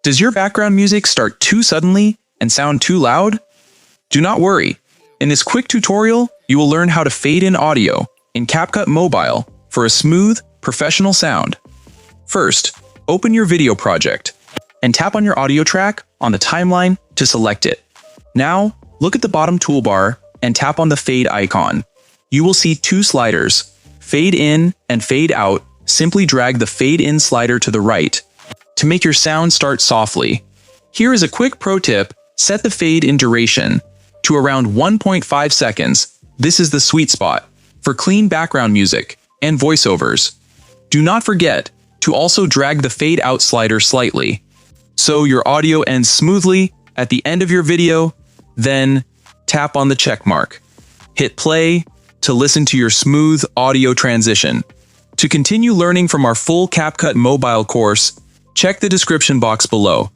Does your background music start too suddenly and sound too loud? Do not worry. In this quick tutorial, you will learn how to fade in audio in CapCut Mobile for a smooth, professional sound. First, open your video project and tap on your audio track on the timeline to select it. Now, look at the bottom toolbar and tap on the fade icon. You will see two sliders, fade in and fade out. Simply drag the fade in slider to the right to make your sound start softly. Here is a quick pro tip: set the fade in duration to around 1.5 seconds. This is the sweet spot for clean background music and voiceovers. Do not forget to also drag the fade out slider slightly so your audio ends smoothly at the end of your video. Then tap on the check mark. Hit play to listen to your smooth audio transition. To continue learning from our full CapCut Mobile course, check the description box below.